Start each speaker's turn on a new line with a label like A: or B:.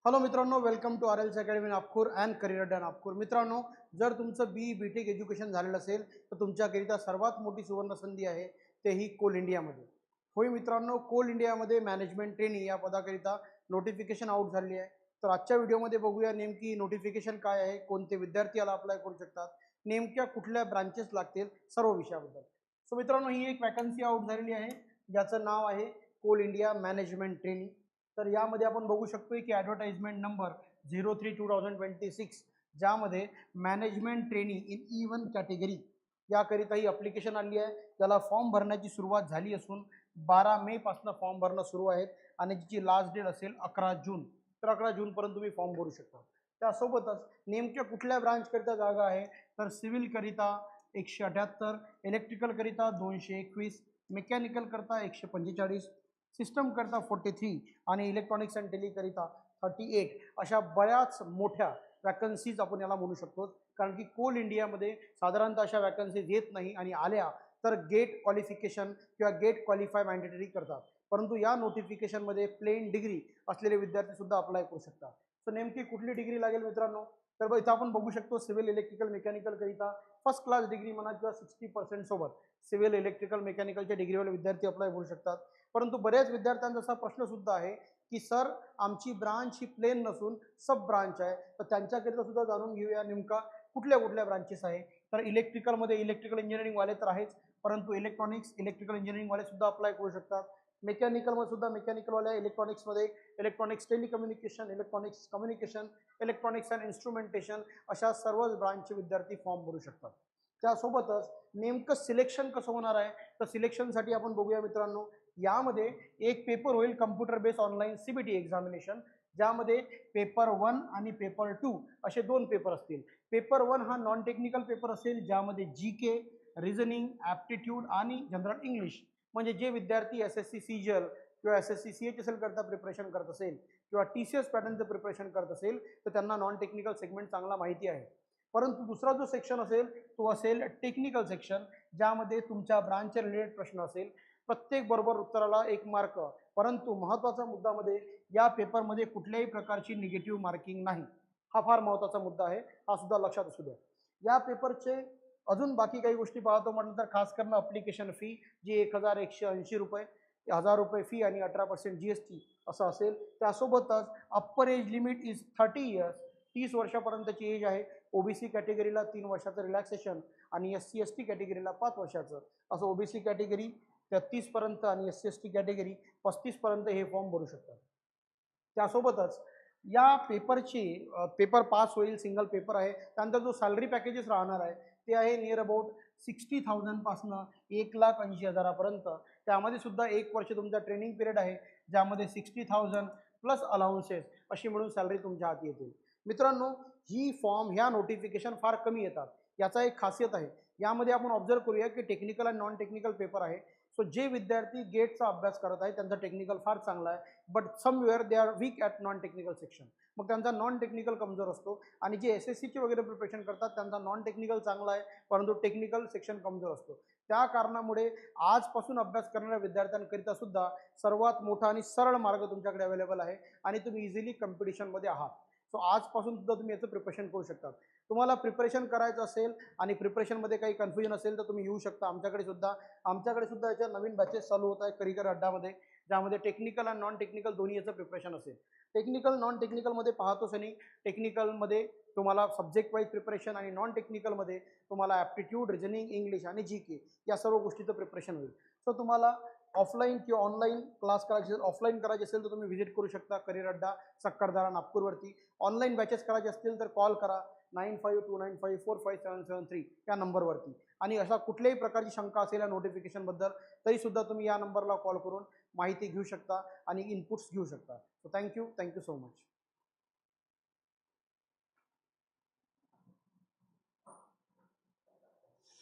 A: Hello मित्रांनो, welcome to RL's academy Nagpur and career Adda Nagpur. मित्रांनो, जर तुमचं BE-BTech एज्युकेशन झालेलं असेल तर तुमच्याकरिता सर्वात मोठी सुवर्ण संधी आहे, तेही कोल इंडियामध्ये. होय मित्रांनो, कोल इंडियामध्ये मॅनेजमेंट ट्रेनिंग या पदाकरिता नोटिफिकेशन आउट झाली आहे. तर आजच्या व्हिडिओमध्ये बघूया नेमकी नोटिफिकेशन काय आहे, कोणते विद्यार्थी याला अप्लाय करू शकतात, नेमक्या कुठल्या ब्रांचेस लागतील, सर्व विषयाबद्दल. सो मित्रांनो, ही एक वॅकन्सी आउट झालेली आहे, ज्याचं नाव आहे कोल इंडिया मॅनेजमेंट ट्रेनिंग. तर यामध्ये आपण बघू शकतो की ॲडव्हर्टाइजमेंट नंबर 03/2026 ज्यामध्ये management training in E1 category याकरिता ही अप्लिकेशन आली आहे. त्याला फॉर्म भरण्याची सुरुवात झाली असून 12 मे पासून फॉर्म भरणं सुरू आहे आणि जिची लास्ट डेट असेल 11 जून. तर 11 जूनपर्यंत तुम्ही फॉर्म भरू शकता. त्यासोबतच नेमक्या कुठल्या ब्रांचकरिता जागा आहे, तर सिव्हिलकरिता 178, इलेक्ट्रिकलकरिता 221, मेकॅनिकल करता 145, सिस्टम करता 43 आणि इलेक्ट्रॉनिक्स अँड टेलिकरिता 38 अशा बऱ्याच मोठ्या वॅकन्सीज आपण याला म्हणू शकतो. कारण की कोल इंडियामध्ये साधारणतः अशा वॅकन्सीज येत नाही आणि आल्या तर गेट क्वालिफिकेशन किंवा गेट क्वालिफाय मॅन्डेटरी करतात. परंतु या नोटिफिकेशनमध्ये प्लेन डिग्री असलेले विद्यार्थी सुद्धा अप्लाय करू शकतात. तर नेमकी कुठली डिग्री लागेल मित्रांनो, तर इथं आपण बघू शकतो सिव्हिल इलेक्ट्रिकल मेकॅनिकल करिता फर्स्ट क्लास डिग्री म्हणा किंवा 60% सोबत सिव्हिल इलेक्ट्रिकल मेकॅनिकलच्या डिग्रीवाले विद्यार्थी अप्लाय करू शकतात. परंतु बऱ्याच विद्यार्थ्यांचा असा प्रश्न सुद्धा आहे की सर, आमची ब्रांच ही प्लेन नसून सब ब्रांच आहे, तर त्यांच्याकरिता सुद्धा जाणून घेऊया नेमका कुठल्या कुठल्या ब्रांचेस आहे. तर इलेक्ट्रिकलमध्ये इलेक्ट्रिकल इंजिनिअरिंगवाले तर आहेच, परंतु इलेक्ट्रॉनिक्स इलेक्ट्रिकल इंजिनिअरिंगवाले सुद्धा अप्लाय करू शकतात. मेकॅनिकलमध्ये सुद्धा मेकॅनिकलवाल्या, इलेक्ट्रॉनिक्समध्ये electronics telecommunication, electronics communication, electronics and instrumentation अशा सर्व ब्रांचचे विद्यार्थी फॉर्म भरू शकतात. त्यासोबतच नेमकं सिलेक्शन कसं होणार आहे, तर सिलेक्शनसाठी आपण बघूया मित्रांनो. यामध्ये एक पेपर होईल computer based online CBT examination, ज्यामध्ये पेपर 1 आणि पेपर 2 असे दोन पेपर असतील. पेपर 1 हा नॉन टेक्निकल पेपर असेल, ज्यामध्ये GK, रिझनिंग, ॲप्टिट्यूड आणि जनरल इंग्लिश, म्हणजे जे विद्यार्थी SSC CGL किंवा SSC CHSL करता प्रिपरेशन करत असेल किंवा TCS पॅटर्नचं प्रिपरेशन करत असेल तर त्यांना नॉन टेक्निकल सेगमेंट चांगला माहिती आहे. परंतु दुसरा जो सेक्शन असेल तो असेल टेक्निकल सेक्शन, ज्यामध्ये तुमच्या ब्रांचचे रिलेटेड प्रश्न असेल. प्रत्येक बरोबर उत्तराला 1 मार्क, परंतु महत्त्वाचा मुद्दामध्ये या पेपरमध्ये कुठल्याही प्रकारची निगेटिव्ह मार्किंग नाही. हा फार महत्त्वाचा मुद्दा आहे, हा सुद्धा लक्षात असू द्या. या पेपरचे अजून बाकी काही गोष्टी पाहतो म्हटलं तर खास करून अप्लिकेशन फी जी 1180 रुपये, 1000 रुपये फी आणि 18% GST असं असेल. त्यासोबतच upper age limit is 30 years, 30 वर्षापर्यंतची एज आहे. OBC कॅटेगरीला 3 वर्षाचं रिलॅक्सेशन आणि SC ST कॅटेगरीला 5 वर्षाचं असं. OBC कॅटेगरी 33 पर्यंत आणि SC ST कॅटेगरी 35 पर्यंत हे फॉर्म भरू शकतात. त्यासोबतच या पेपरची पेपर पास होईल, सिंगल पेपर आहे. त्यानंतर जो सॅलरी पॅकेजेस राहणार आहे ते आहे नियर अबाउट 60,000 पासून 1,80,000पर्यंत. त्यामध्ये सुद्धा 1 वर्ष तुमचा ट्रेनिंग पिरियड आहे, ज्यामध्ये 60,000 प्लस अलाउन्सेस अशी मिळून सॅलरी तुमच्या हाती येतील. मित्रांनो, ही फॉर्म ह्या नोटिफिकेशन फार कमी येतात. याचा एक खासियत आहे. यामध्ये आपण ऑब्झर्व करूया की टेक्निकल आणि नॉन टेक्निकल पेपर आहे. सो जे विद्यार्थी गेटचा अभ्यास करत आहे त्यांचा टेक्निकल फार चांगला आहे, but somewhere they are weak at non technical section. मग त्यांचा नॉन टेक्निकल कमजोर असतो. आणि जे SSCचे वगैरे प्रिपरेशन करतात त्यांचा नॉन टेक्निकल चांगला आहे, परंतु टेक्निकल सेक्शन कमजोर असतो. त्या कारणामुळे आजपासून अभ्यास करणाऱ्या विद्यार्थ्यांकरिता सुद्धा सर्वात मोठा आणि सरळ मार्ग तुमच्याकडे अवेलेबल आहे आणि तुम्ही इझिली कॉम्पिटिशनमध्ये आहात. सो आजपासून सुद्धा तुम्ही याचं प्रिपरेशन करू शकता. तुम्हाला प्रिपरेशन करायचं असेल आणि प्रिपरेशनमध्ये काही कन्फ्युजन असेल तर तुम्ही येऊ शकता आमच्याकडे सुद्धा याच्या नवीन बॅचेस चालू होत आहे करियर अड्डामध्ये, ज्यामध्ये टेक्निकल आणि नॉन टेक्निकल दोन्ही याचं प्रिपरेशन असेल. टेक्निकल नॉन टेक्निकलमध्ये पाहतोच आणि टेक्निकलमध्ये तुम्हाला सब्जेक्ट वाईज प्रिपरेशन आणि नॉन टेक्निकलमध्ये तुम्हाला ॲप्टिट्यूड, रिझनिंग, इंग्लिश आणि GK या सर्व गोष्टीचं प्रिपरेशन होईल. सो तुम्हाला ऑफलाईन किंवा ऑनलाईन क्लास करायचे असेल, ऑफलाईन करायचे असेल तर तुम्ही व्हिजिट करू शकता करियर अड्डा सक्करदरा नागपूरवरती. ऑनलाईन बॅचेस करायचे असतील तर कॉल करा 9529545773 या नंबरवरती. आणि अशा कुठल्याही प्रकारची शंका असेल या नोटिफिकेशनबद्दल तरीसुद्धा तुम्ही या नंबरला कॉल करून माहिती घेऊ शकता आणि इनपुट्स घेऊ शकता. So thank you so much.